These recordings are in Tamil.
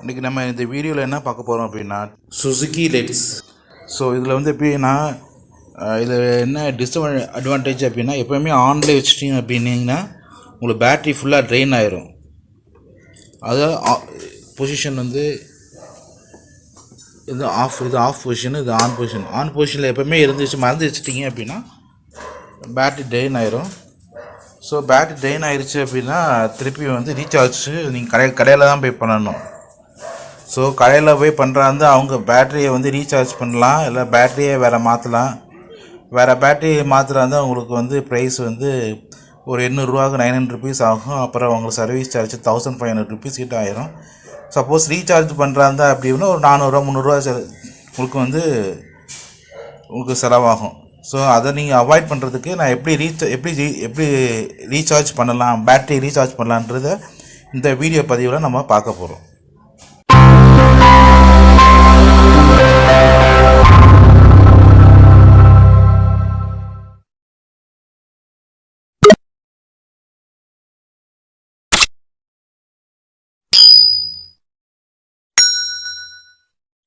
இன்றைக்கி நம்ம இந்த வீடியோவில் என்ன பார்க்க போகிறோம் அப்படின்னா சுசுகி லெட்ஸ். ஸோ இதில் வந்து எப்படின்னா இதில் என்ன அட்வான்டேஜ் அப்படின்னா எப்போயுமே ஆன்லேயே வச்சுட்டிங்க அப்படின்னிங்கன்னா உங்களுக்கு பேட்ரி ஃபுல்லாக ட்ரெயின் ஆயிரும். அதாவது பொசிஷன் வந்து இது ஆஃப் பொசிஷன், இது ஆன் பொசிஷன். ஆன் பொசிஷனில் எப்போயுமே மறந்து வச்சுட்டிங்க அப்படின்னா பேட்ரி ட்ரெயின் ஆயிரும். ஸோ பேட்ரி ட்ரெயின் ஆயிடுச்சு அப்படின்னா திருப்பி வந்து ரீசார்ஜ் நீங்கள் கடையில் தான் போய் பண்ணணும். ஸோ கடையில் போய் பண்ணுறாந்து அவங்க பேட்டரியை வந்து ரீசார்ஜ் பண்ணலாம், இல்லை பேட்டரியை வேறு மாற்றலாம். வேறு பேட்டரி மாற்றுறாந்து அவங்களுக்கு வந்து ப்ரைஸ் வந்து ஒரு 800 900 ருபீஸ் ஆகும். அப்புறம் அவங்களுக்கு சர்வீஸ் சார்ஜ் 1500 ருபீஸ் கிட்ட ஆயிரும். சப்போஸ் ரீசார்ஜ் பண்ணுறாந்தா அப்படின்னா ஒரு 400 300 உங்களுக்கு வந்து உங்களுக்கு செலவாகும். ஸோ அதை நீங்கள் அவாய்ட் பண்ணுறதுக்கு நான் எப்படி ரீசார்ஜ் பண்ணலாம், பேட்டரி ரீசார்ஜ் பண்ணலான்றதை இந்த வீடியோ பதிவில் நம்ம பார்க்க போகிறோம்.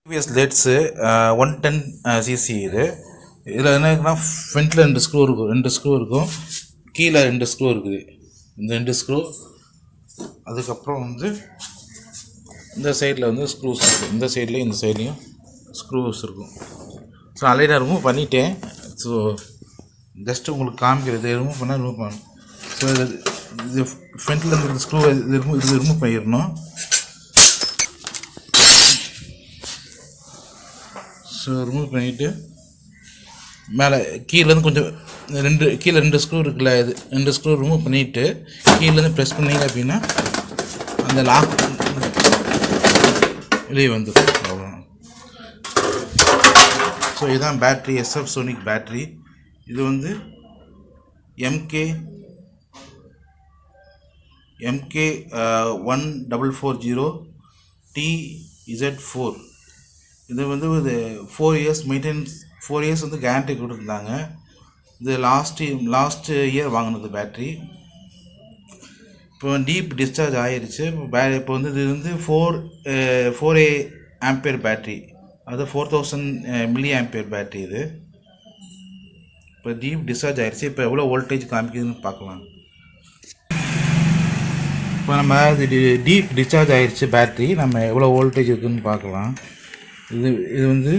TVS let's 110 CC. இதில் என்ன இருக்குன்னா ஃப்ரண்ட்டில் 2 ஸ்க்ரூ இருக்கும், கீழே 2 ஸ்க்ரூ இருக்குது. இந்த 2 ஸ்க்ரூ, அதுக்கப்புறம் வந்து இந்த சைடில் வந்து ஸ்க்ரூஸ் இருக்கும். இந்த சைட்லேயும் இந்த சைட்லேயும் ஸ்க்ரூஸ் இருக்கும். ஸோ ஆல்ரெடி நான் ரிமூவ் பண்ணிட்டேன். ஸோ ஜஸ்ட்டு உங்களுக்கு காமிக்கிறது ரிமூவ் பண்ணணும். ஸோ இது ஃப்ரண்ட்டில் இருக்கிற ஸ்க்ரூ இது ரிமூவ் பண்ணிடணும். ஸோ ரிமூவ் பண்ணிவிட்டு மேலே கீழேருந்து கொஞ்சம் கீழே 2 ஸ்க்ரூ இருக்குல்ல, இது 2 ஸ்க்ரூ ரிமூவ் பண்ணிவிட்டு கீழேருந்து ப்ரெஸ் பண்ணிங்க அப்படின்னா அந்த லாக் வெளியே வந்துடும். அவ்வளோ. ஸோ இதுதான் பேட்ரி, எஸ்எஃப் சோனிக் பேட்ரி. இது வந்து MK 1440 TZ4. இது வந்து ஒரு 4 இயர்ஸ் மெயின்டெனன்ஸ், 4 இயர்ஸ் வந்து கேரண்டி கொடுத்துருந்தாங்க. இது லாஸ்ட் இயர் வாங்கினது பேட்ரி. இப்போ டீப் டிஸ்சார்ஜ் ஆகிருச்சு. இப்போ வந்து இது வந்து 4A ஆம்பியர் பேட்ரி, அது 4000 மில்லி ஆம்பியர் பேட்ரி. இது இப்போ டீப் டிஸ்சார்ஜ் ஆகிருச்சு. இப்போ எவ்வளோ வோல்டேஜ் காமிக்குதுன்னு பார்க்கலாம். இப்போ நம்ம இது டீப் டிஸ்சார்ஜ் ஆகிருச்சு பேட்ரி, நம்ம எவ்வளோ வோல்டேஜ் இருக்குதுன்னு பார்க்கலாம். இது வந்து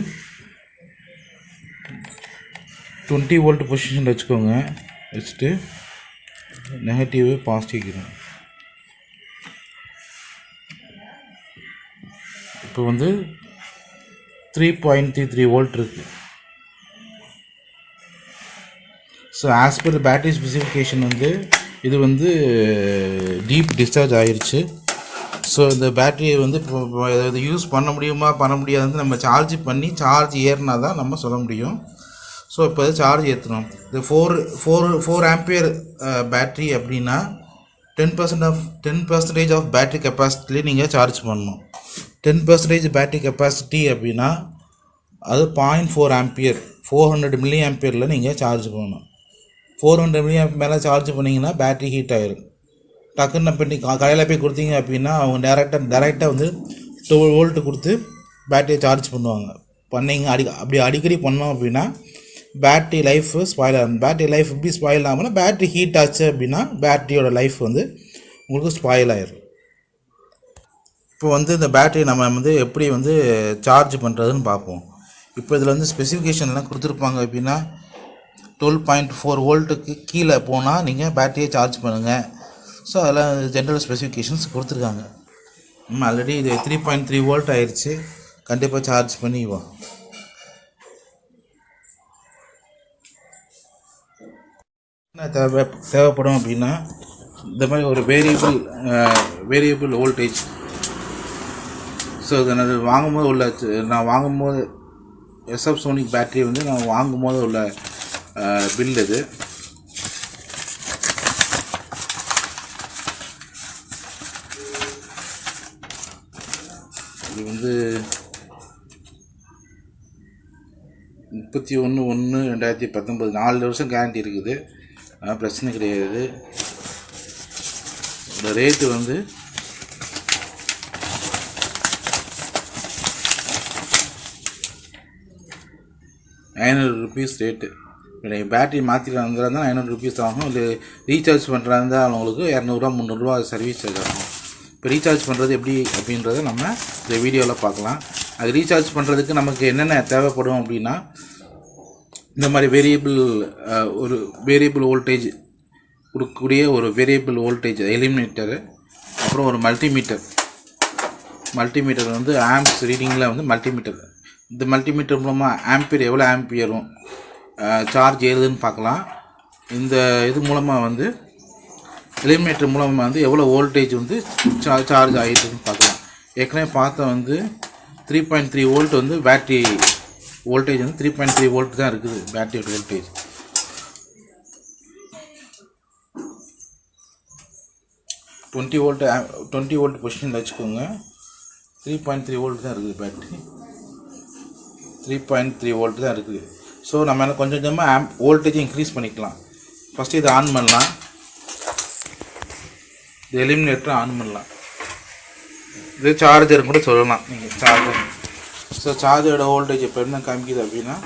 20 வோல்ட் பொசிஷன் வச்சுக்கோங்க. வச்சுட்டு நெகட்டிவ் பாசிட்டிவ். இப்போ வந்து 3.33 வோல்ட் இருக்குது. So as per battery specification வந்து இது வந்து டீப் டிஸ்சார்ஜ் ஆகிருச்சு. ஸோ இந்த பேட்டரியை வந்து இப்போ யூஸ் பண்ண முடியாதுன்னு நம்ம சார்ஜ் ஏறினா தான் நம்ம சொல்ல முடியும். ஸோ இப்போ சார்ஜ் ஏற்றணும். இது 4 ஆம்பியர் பேட்ரி அப்படின்னா 10% ஆஃப் பேட்ரி கெப்பாசிட்டிலே நீங்கள் சார்ஜ் பண்ணணும். 10% பேட்ரி கெப்பாசிட்டி அப்படின்னா அது 0.4 ஆம்பியர், 400 மில்லி ஆம்பியரில் நீங்கள் சார்ஜ் பண்ணணும். 400 மில்லி ஆம்பியர் மேலே சார்ஜ் பண்ணிங்கன்னா பேட்ரி ஹீட் ஆகிடும். டக்குன்னு பண்ணி கடையில் போய் கொடுத்தீங்க அப்படின்னா அவங்க டேரெக்டாக வந்து 12 வோல்ட்டு கொடுத்து பேட்டரியை சார்ஜ் பண்ணுவாங்க. அப்படி அடிக்கடி பண்ணோம் அப்படின்னா பேட்ரி லைஃப் ஸ்பாயில் ஆகும். பேட்ரி லைஃப் எப்படி ஸ்பாயில் ஆகும்னா பேட்ரி ஹீட் ஆச்சு அப்படின்னா பேட்டரியோட லைஃப் வந்து உங்களுக்கு ஸ்பாயில் ஆகிடும். இப்போ வந்து இந்த பேட்டரி நம்ம வந்து எப்படி வந்து சார்ஜ் பண்ணுறதுன்னு பார்ப்போம். இப்போ இதில் வந்து ஸ்பெசிஃபிகேஷன்லாம் கொடுத்துருப்பாங்க. அப்படின்னா 12.4 வோல்ட்டுக்கு கீழே போனால் நீங்கள் பேட்டரியை சார்ஜ் பண்ணுங்கள். ஸோ அதில் ஜென்ரல் ஸ்பெசிஃபிகேஷன்ஸ் கொடுத்துருக்காங்க. நம்ம ஆல்ரெடி இது 3.3 வோல்ட் ஆயிடுச்சு. கண்டிப்பாக சார்ஜ் பண்ணிக்குவோம். என்ன தேவைப்படும் அப்படின்னா இந்த மாதிரி ஒரு வேரியபிள் வோல்டேஜ். ஸோ இது நான் வாங்கும்போது எஸ்எஃப் சோனிக் பேட்டரி வந்து நான் வாங்கும்போது உள்ள பில் இது. இது வந்து 31/1/2019, 4 வருஷம் கேரண்டி இருக்குது. பிரச்சனை கிடையாது. இந்த ரேட்டு வந்து ₹900 ரேட்டு. நீங்கள் பேட்டரி மாற்றிக்கலாம் இருந்தால் ₹900 ஆகும். இல்லை ரீசார்ஜ் பண்ணுறதா இருந்தால் அவங்களுக்கு ₹200 ₹300 சர்வீஸ் சார்ஜ் ஆகும். இப்போ ரீசார்ஜ் பண்ணுறது எப்படி அப்படின்றத நம்ம இந்த வீடியோவில் பார்க்கலாம். அது ரீசார்ஜ் பண்ணுறதுக்கு நமக்கு என்னென்ன தேவைப்படும் அப்படின்னா, இந்த மாதிரி ஒரு வேரியபிள் வோல்டேஜ் கொடுக்கக்கூடிய ஒரு வேரியபிள் வோல்டேஜ் எலிமினேட்டரு, அப்புறம் ஒரு மல்டிமீட்டர் வந்து ஆம்ப்ஸ் ரீடிங்கில் வந்து மல்டிமீட்டர். இந்த மல்டிமீட்டர் மூலமாக ஆம்பியர் எவ்வளோ ஆம்பியரும் சார்ஜ் ஏறுதுன்னு பார்க்கலாம். இந்த இது மூலமாக வந்து எலிமினேட்டர் மூலமாக வந்து எவ்வளோ வோல்டேஜ் வந்து சார்ஜ் ஆகிட்டுன்னு பார்க்கலாம். ஏற்கனவே பார்த்தா வந்து 3.3 வோல்ட் வந்து பேட்டரி வோல்டேஜ் வந்து 3.3 வோல்ட் தான் இருக்குது பேட்டரியோட வோல்டேஜ். 20 வோல்ட் பொசிஷனில் வச்சுக்கோங்க. 3.3 வோல்ட் தான் இருக்குது பேட்டரி. 3.3 வோல்ட் தான் இருக்குது. ஸோ நம்ம என்ன கொஞ்சம் கொஞ்சமாக வோல்டேஜ் இன்க்ரீஸ் பண்ணிக்கலாம். ஃபஸ்ட்டு இதை ஆன் பண்ணலாம். இது எலிமினேட்டர் ஆன் பண்ணலாம். இது சார்ஜர் கூட சொல்லலாம் நீங்கள் சார்ஜர். ஸோ சார்ஜரோட வோல்டேஜ் இப்போ என்ன காமிக்குது அப்படின்னா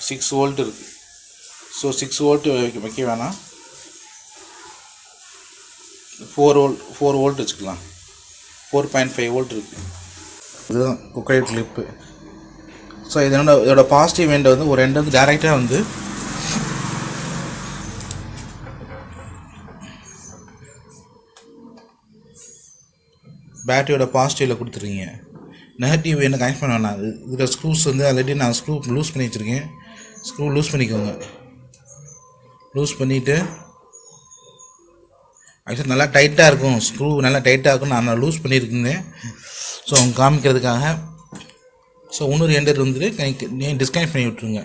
6 வோல்ட் இருக்குது. ஸோ 6 வோல்ட் வைக்க வேணாம், 4 வோல்ட் வச்சுக்கலாம். 4.5 வோல்ட் இருக்குது. இதுதான் குக்கர் கிளிப்பு. ஸோ இதோட பாசிட்டிவ் எண்ட் வந்து ஒரு எண்ட் வந்து டைரெக்டாக வந்து பேட்டரியோட பாசிட்டிவில் கொடுத்துருக்கீங்க. நெகட்டிவ் என்ன கனெக்ட் பண்ண வேணாம். இதில் ஸ்க்ரூஸ் வந்து ஆல்ரெடி நான் ஸ்க்ரூ லூஸ் பண்ணி வச்சுருக்கேன். ஸ்க்ரூ லூஸ் பண்ணிக்கோங்க. லூஸ் பண்ணிவிட்டு ஆக்சுவலி நல்லா டைட்டாக இருக்கும், ஸ்க்ரூ நல்லா டைட்டாக இருக்கும். நான் லூஸ் பண்ணியிருக்கேன். ஸோ அவங்க காமிக்கிறதுக்காக. ஸோ இன்னொரு எண்டர் வந்துட்டு நீங்கள் டிஸ்கனெக்ட் பண்ணி விட்ருங்க.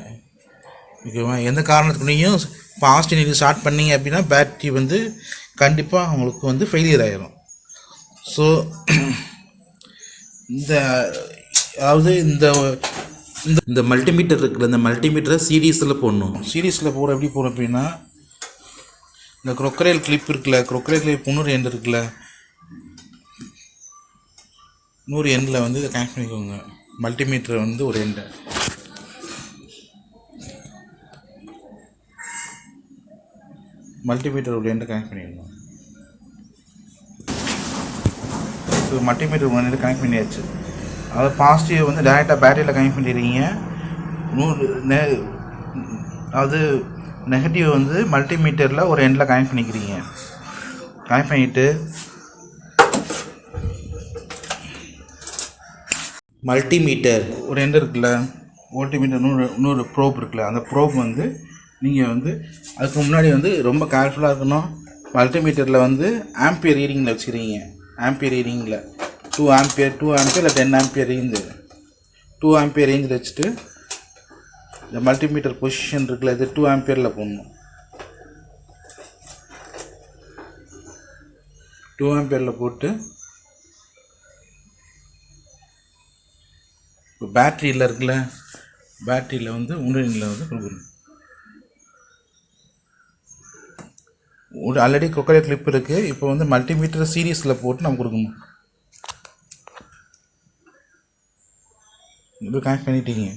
ஓகேவா? எந்த காரணத்துக்குனையும் பாசிட்டிவ் நீங்கள் ஸ்டார்ட் பண்ணிங்க அப்படின்னா பேட்டரி வந்து கண்டிப்பாக உங்களுக்கு வந்து ஃபெயிலியர் ஆகிடும். ஸோ இந்த மல்டிமீட்டர் இருக்குல்ல, இந்த மல்டிமீட்டரை சீரீஸில் போடணும். சீரீஸில் போட எப்படி போடணும் அப்படின்னா, இந்த க்ரொக்கரைல் கிளிப் இருக்குல்ல, க்ரொக்கரைல் கிளிப் இன்னொரு எண்ட் இருக்குல்ல, இன்னொரு எண்டில் வந்து இதை கனெக்ட் பண்ணிக்கோங்க. மல்டிமீட்டர் வந்து ஒரு எண்டை, மல்டிமீட்டர் ஒரு எண்டை கனெக்ட் பண்ணிக்கணும். ஸோ மல்டிமீட்டர் ஒன்று கனெக்ட் பண்ணியாச்சு. அதாவது பாசிட்டிவ் வந்து டேரெக்டாக பேட்டரியில் கனெக்ட் பண்ணிடுறீங்க. அது நெகட்டிவ் வந்து மல்டிமீட்டரில் ஒரு எண்டில் கனெக்ட் பண்ணிக்கிறீங்க. கனெக்ட் பண்ணிவிட்டு மல்டிமீட்டர் ஒரு எண்டு இருக்குல்ல, மல்டிமீட்டர் இன்னொரு ப்ரோப் இருக்குல்ல, அந்த ப்ரோப் வந்து நீங்கள் வந்து அதுக்கு முன்னாடி வந்து ரொம்ப கேர்ஃபுல்லாக இருக்கணும். மல்டிமீட்டரில் வந்து ஆம்பியர் ரீடிங்கில் வச்சுக்கிறீங்க. ஆம்பியர் ரீடிங்கில் 2 ஆம்பியர் இல்லை 10 ஆம்பியர் ரேஞ்சு, 2 ஆம்பியர் ரேஞ்சில் வச்சுட்டு இந்த மல்டிமீட்டர் பொசிஷன் இருக்குல்ல, இது 2 ஆம்பியரில் போடணும். 2 ஆம்பியரில் போட்டு இப்போ பேட்டரியில் இருக்குல்ல, பேட்டரியில் வந்து உண்டில் வந்து கொடுக்கணும். ஆல்ரெடி கொக்கரே கிளிப் இருக்குது. இப்போ வந்து மல்டிமீட்டர் சீரீஸில் போட்டு நம்ம கொடுக்கணும். இப்போ கனெக்ட் பண்ணிட்டீங்க.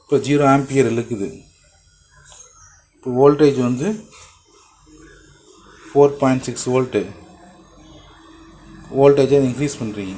இப்போ 0 ஆம்பியர் இருக்குது. இப்போ வோல்டேஜ் வந்து 4.6 வோல்ட்டு. வோல்டேஜை இன்க்ரீஸ் பண்ணுறீங்க.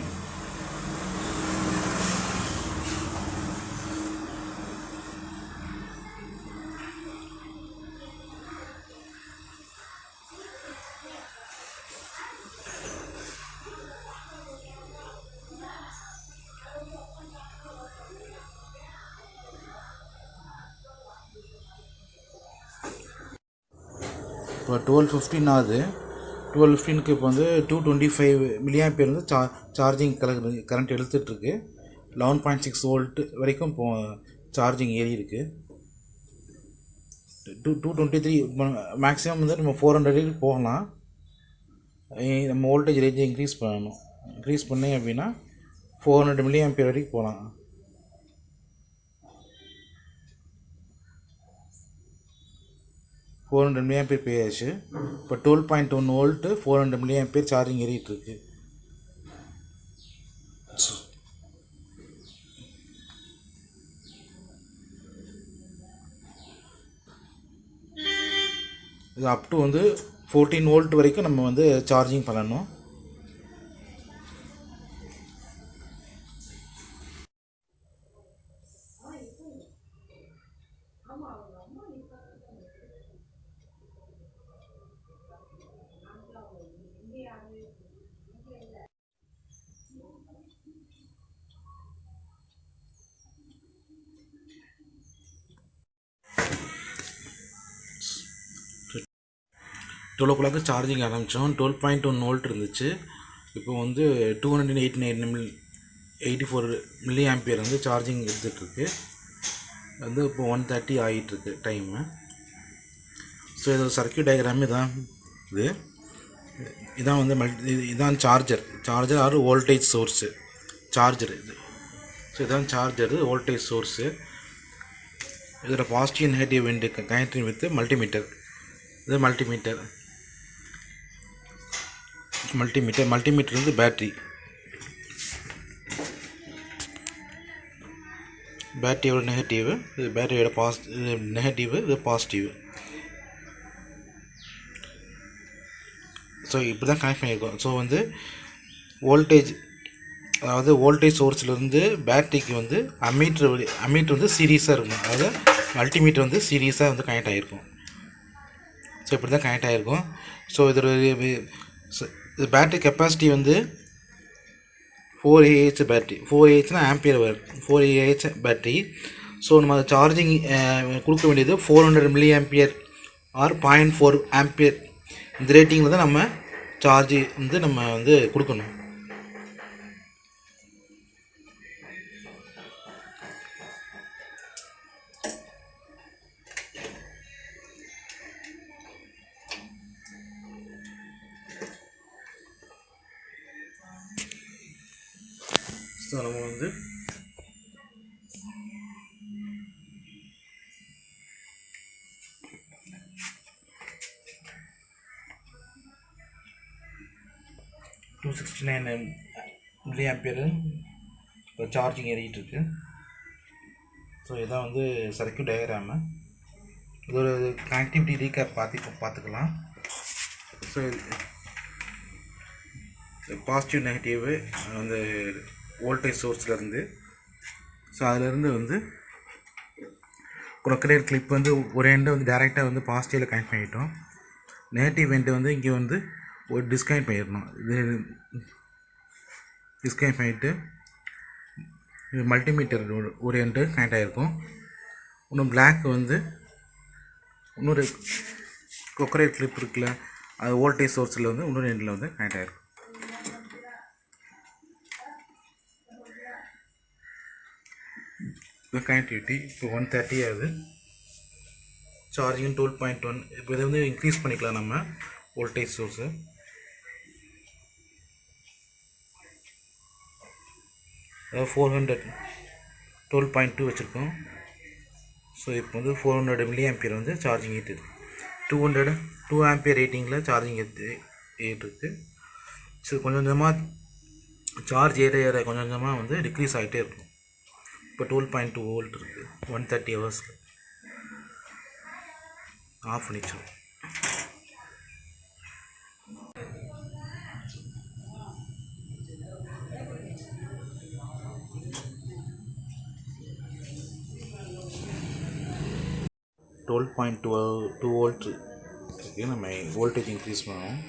இப்போ 12:15 ஆகுது. 12:15க்கு இப்போ வந்து 225 mA வந்து சார்ஜிங் கரண்ட் எடுத்துகிட்ருக்கு. 11.6 வோல்ட்டு வரைக்கும் இப்போ சார்ஜிங் ஏறி இருக்குது. 223 மேக்ஸிமம் வந்து நம்ம 400 போகலாம். நம்ம வோல்டேஜ் ரேஞ்சை இன்க்ரீஸ் பண்ணணும். இன்க்ரீஸ் பண்ணி அப்படின்னா 400 mA வரைக்கும் போகலாம். $400 mA போயாச்சு. இப்போ 12.1 வோல்ட்டு 400 mA சார்ஜிங் ஏறிட்டுருக்கு. இது அப் டு வந்து 14 வோல்ட் வரைக்கும் நம்ம வந்து சார்ஜிங் பண்ணணும். டுவெல் ஓ கிளாக்கு சார்ஜிங் ஆரம்பித்தோம். 12.1 வோல்ட் இருந்துச்சு. இப்போ வந்து 284 மில்லி ஆம்பியர் வந்து சார்ஜிங் எடுத்துகிட்ருக்கு. வந்து இப்போ 1:30 ஆகிட்டுருக்கு டைமு. ஸோ இது சர்க்யூட் டயக்ராம் இதான். இதான் வந்து இதான் charger or voltage source. Charger இது. ஸோ இதான் சார்ஜரு, வோல்டேஜ் சோர்ஸு. இதில் பாசிட்டிவ் நெகட்டிவ் விண்டு கனெக்டிங் வித் மல்டிமீட்டர். இது மல்டிமீட்டர் வந்து பேட்டரியோட நெகட்டிவ், இது பேட்டரியோட நெகட்டிவ், இது பாசிட்டிவ். ஸோ இப்படி தான் கனெக்ட் பண்ணியிருக்கோம். ஸோ வந்து வோல்டேஜ் சோர்ஸ்லேருந்து பேட்டரிக்கு வந்து அம்மீட்ரு வந்து சீரியஸாக இருக்கும். அதாவது மல்டிமீட்டர் வந்து சீரியஸாக வந்து கனெக்ட் ஆகிருக்கும். ஸோ இப்படி தான் கனெக்ட் ஆகிருக்கும். ஸோ இது பேட்டரி கெப்பாசிட்டி வந்து 4Ah பேட்டரி. 4Ahனா ampere hour. 4Ah battery. So நம்ம சார்ஜிங் கொடுக்க வேண்டியது 400 மில்லி ஆம்பியர் ஆர் 0.4 ஆம்பியர். இந்த ரேட்டிங்கில் தான் நம்ம சார்ஜ் வந்து நம்ம வந்து கொடுக்கணும். ஸோ நம்ம வந்து $269 மில்லி ஆம்பியர் இப்போ சார்ஜிங் ஏறிட்டுருக்கு. ஸோ இதான் வந்து சர்க்யூட் டயக்ராமு. இது ஒரு கனெக்டிவிட்டி ரீகேப் பார்த்துக்கலாம். ஸோ பாசிட்டிவ் நெகட்டிவ் அந்த வோல்டேஜ் சோர்ஸ்லேருந்து. ஸோ அதிலேருந்து வந்து க்ரொக்கடைல் கிளிப் வந்து ஒரு எண்டை வந்து டேரெக்டாக வந்து பாசிட்டிவில் கனெக்ட் பண்ணிட்டோம். நெகட்டிவ் எண்டை வந்து இங்கே வந்து ஒரு டிஸ்கனெக்ட் பண்ணிடணும். இது டிஸ்கனெக்ட் பண்ணிவிட்டு மல்டிமீட்டர் ஒரு எண்டு கனெக்ட் ஆகிருக்கும். இன்னும் பிளாக் வந்து இன்னொரு க்ரொக்கடைல் கிளிப் இருக்குல்ல, அது வோல்டேஜ் சோர்ஸில் வந்து இன்னொரு எண்டில் வந்து கனெக்ட் ஆகிருக்கும். இப்போ கனெக்டிவிட்டி இப்போ 130 ஆகுது. சார்ஜிங் 12.1. இப்போ இதை வந்து இன்க்ரீஸ் பண்ணிக்கலாம் நம்ம வோல்டேஜ் சோர்ஸு. அதாவது 400 12.2 வச்சுருக்கோம். ஸோ இப்போ வந்து 400 மில்லி ஆம்பியர் வந்து சார்ஜிங் ஏற்றிருக்கு. 2 ஆம்பியர் ரேட்டிங்கில் சார்ஜிங் ஏற்றிருக்கு. ஸோ கொஞ்சம் கொஞ்சமாக சார்ஜ் ஏற கொஞ்சம் கொஞ்சமாக வந்து டிக்ரீஸ் ஆகிட்டே இருக்கும். இப்போ 12.2 வோல்ட் இருக்குது. 130 ஹவர்ஸில் ஆஃப் பண்ணிச்சோம். $12.2 வோல்ட் இருக்குது. நம்ம வோல்டேஜ் இன்க்ரீஸ் பண்ணுவோம்.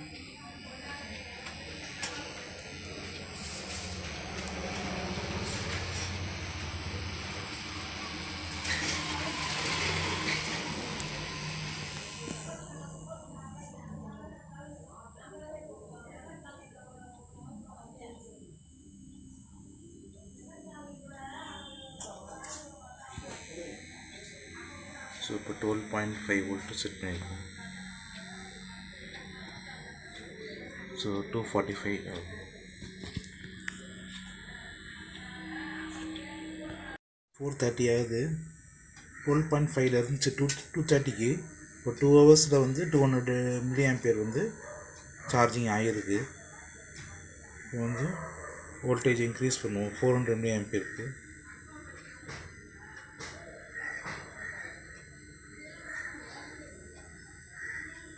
ஸோ இப்போ 12.5 வோல்ட்டு செட் பண்ணியிருக்கோம். ஸோ 245 ஆகும். 430 ஆகுது. 12.5 இருந்துச்சு 230க்கு. இப்போ 2 ஹவர்ஸில் வந்து 200 மில்லி ஆம்பியர் வந்து சார்ஜிங் ஆகிருக்கு. இப்போ வந்து வோல்டேஜ் இன்க்ரீஸ் பண்ணுவோம் 400 மில்லி ஆம்பியருக்கு.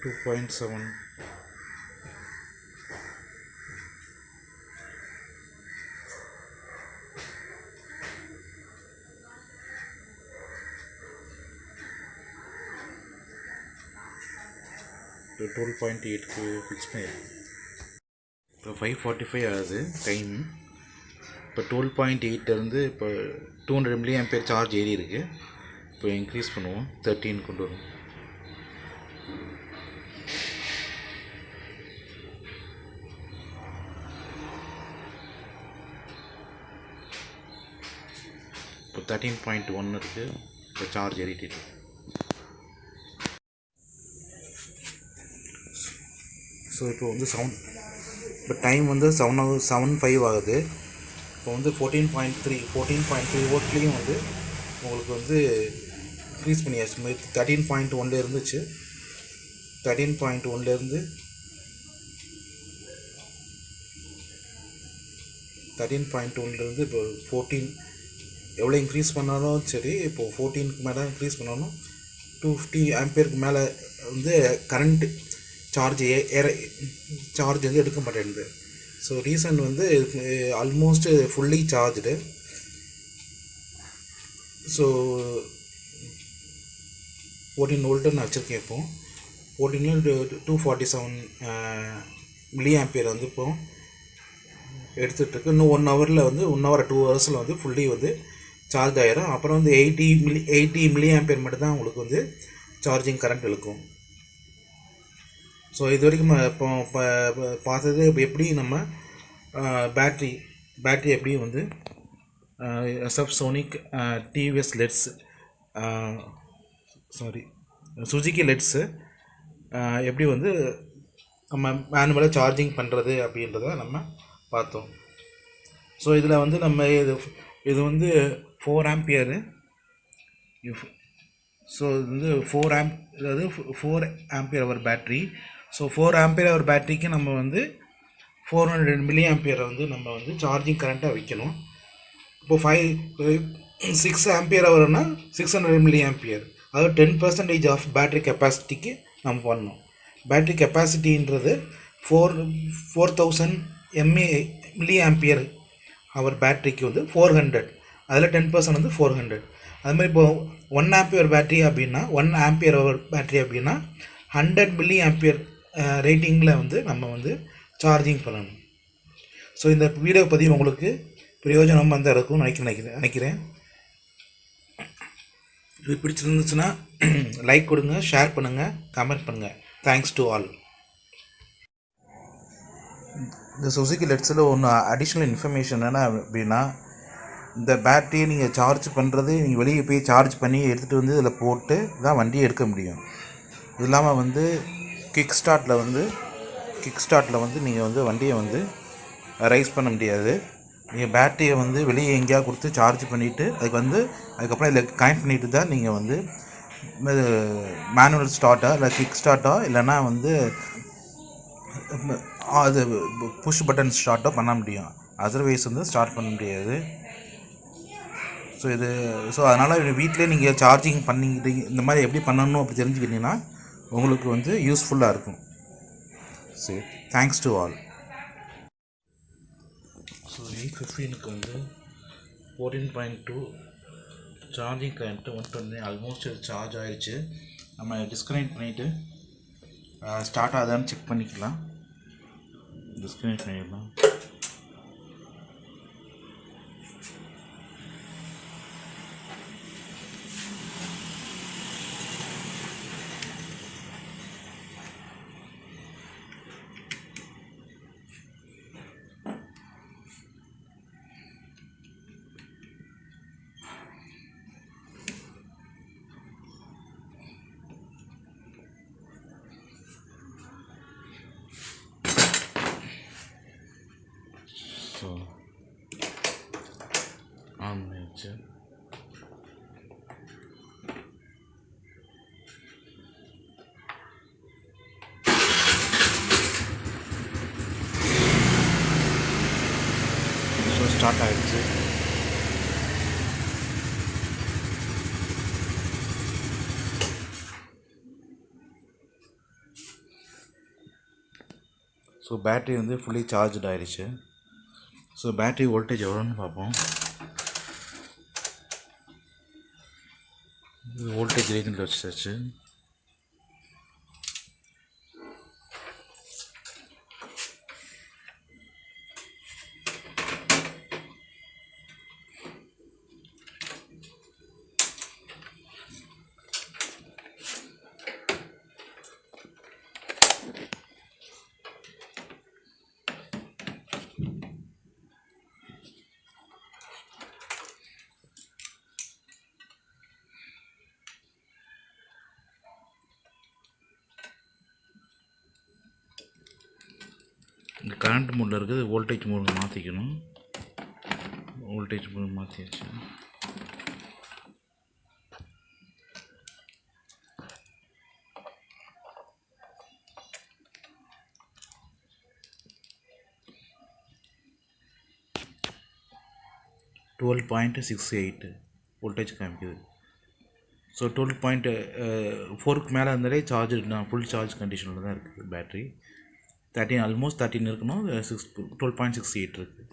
2.7. இப்போ 12.8க்கு ஃபிக்ஸ் பண்ணியிருக்கேன். இப்போ 5:45 ஆகுது டைம். இப்போ 12.8 இப்போ 200 mAh சார்ஜ் ஏறி இருக்குது. இப்போ இன்க்ரீஸ் பண்ணுவோம், 13 கொண்டு வரும். இப்போ 13.1 இருக்குது. இப்போ சார்ஜ் ஏறிட்டு. ஸோ இப்போ வந்து இப்போ டைம் வந்து 7:05 ஆகுது. இப்போ வந்து 14.3 வோல்ட்லேயும் வந்து உங்களுக்கு வந்து இன்க்ரீஸ் பண்ணியாச்சு. 13.1 இருந்துச்சு. 13.1 இப்போ 14 எவ்வளோ இன்க்ரீஸ் பண்ணாலும் சரி. இப்போது 14க்கு மேலே இன்க்ரீஸ் பண்ணாலும் 250 ஆம்பியருக்கு மேலே வந்து கரண்ட் சார்ஜ் வந்து எடுக்க மாட்டேங்குது. ஸோ ரீசன் வந்து almost fully charged. So 14 volt நான் வச்சுருக்கேன். இப்போ 14 247 mAh வந்து இப்போ எடுத்துகிட்ருக்கு. இன்னும் 1 ஹவரில் வந்து 1 ஹவர் 2 ஹவர்ஸில் வந்து ஃபுல்லி வந்து சார்ஜ் ஆகிடும். அப்புறம் வந்து 80 mAh மட்டும் தான் உங்களுக்கு வந்து சார்ஜிங் கரண்ட் இழுக்கும். ஸோ இது வரைக்கும் இப்போ பார்த்தது எப்படி நம்ம பேட்ரி எப்படி வந்து SF sonic TVS let's Suzuki let's எப்படி வந்து நம்ம மேனுவலாக சார்ஜிங் பண்ணுறது அப்படின்றத நம்ம பார்த்தோம். ஸோ இதில் வந்து நம்ம இது வந்து 4 ஆம்பியரு. ஸோ இது வந்து 4 ஆம்பியர் அவர் பேட்ரி. ஸோ 4 ஆம்பியர் அவர் பேட்டரிக்கு நம்ம வந்து 400 mAh வந்து நம்ம வந்து சார்ஜிங் கரண்ட்டாக வைக்கணும். இப்போ 6 ஆம்பியர் அவர்னா 600 mAh, அதாவது 10% ஆஃப் பேட்ரி கெப்பாசிட்டிக்கு நம்ம பண்ணணும். பேட்ரி கெப்பாசிட்டின்றது 4000 mAh அவர் பேட்ரிக்கு வந்து 400, அதில் 10% வந்து 400. அது மாதிரி இப்போ 1 ஆம்பியர் பேட்ரி அப்படின்னா 1 ஆம்பியர் அவர் பேட்ரி அப்படின்னா 100 mAh ரேட்டிங்கில் வந்து நம்ம வந்து சார்ஜிங் பண்ணணும். ஸோ இந்த வீடியோ பதிவு உங்களுக்கு பிரயோஜனமாக தான் இருக்கும்னு நினைக்கிறேன். இது பிடிச்சிருந்துச்சுன்னா லைக் கொடுங்க, ஷேர் பண்ணுங்கள், கமெண்ட் பண்ணுங்கள். Thanks to all. இந்த சுசுகி லெட்ஸில் ஒன்று அடிஷ்னல் இன்ஃபர்மேஷன் என்ன அப்படின்னா, இந்த பேட்டரியை நீங்கள் சார்ஜ் பண்ணுறது நீங்கள் வெளியே போய் சார்ஜ் பண்ணி எடுத்துகிட்டு வந்து இதில் போட்டு தான் வண்டியை எடுக்க முடியும். இது இல்லாமல் வந்து கிக் ஸ்டார்ட்டில் வந்து நீங்கள் வந்து வண்டியை வந்து ரைஸ் பண்ண முடியாது. நீங்கள் பேட்டரியை வந்து வெளியே எங்கேயாவது கொடுத்து சார்ஜ் பண்ணிவிட்டு அதுக்கப்புறம் இதில் கனெக்ட் பண்ணிவிட்டு தான் நீங்கள் வந்து மேனுவல் ஸ்டார்ட்டாக இல்லை கிக் ஸ்டார்ட்டாக இல்லைன்னா வந்து அது புஷ் பட்டன் ஸ்டார்ட்டோ பண்ண முடியும். அதர்வைஸ் வந்து ஸ்டார்ட் பண்ண முடியாது. ஸோ அதனால் வீட்டிலே நீங்கள் சார்ஜிங் பண்ணிக்கிட்டு இந்த மாதிரி எப்படி பண்ணணும் அப்படி தெரிஞ்சுக்கிட்டிங்கன்னா உங்களுக்கு வந்து யூஸ்ஃபுல்லாக இருக்கும். சரி, தேங்க்ஸ் டு ஆல். ஸோ 8:15க்கு வந்து 14.2 சார்ஜிங் கரண்ட்டு 120 ஆல்மோஸ்ட் சார்ஜ் ஆகிடுச்சு. நம்ம டிஸ்கனெக்ட் பண்ணிவிட்டு ஸ்டார்ட் ஆகுதான்னு செக் பண்ணிக்கலாம். டிஸ்கனெக்ட் பண்ணிடலாம். ஸோ ஆன் ஆயிடுச்சு. ஸோ ஸ்டார்ட் ஆகிடுச்சு. ஸோ பேட்ரி வந்து ஃபுல்லி சார்ஜ் ஆயிடுச்சு. ஸோ பேட்ரி வோல்டேஜ் எவ்வளோன்னு பார்ப்போம். வோல்டேஜ் ரீடிங்கில் வச்சாச்சு. இந்த கரண்ட் மோடில் இருக்குது, வோல்டேஜ் மோடு மாற்றிக்கணும். வோல்டேஜ் மோடு மாற்றியாச்சு. $12.68 வோல்டேஜ் காமிக்குது. ஸோ 12.4க்கு மேலே இருந்தாலே சார்ஜ் நான் ஃபுல் சார்ஜ் கண்டிஷனில் தான் இருக்குது பேட்ரி. 13 ஆல்மோஸ்ட் 13 இருக்கணும். 12.68 இருக்குது.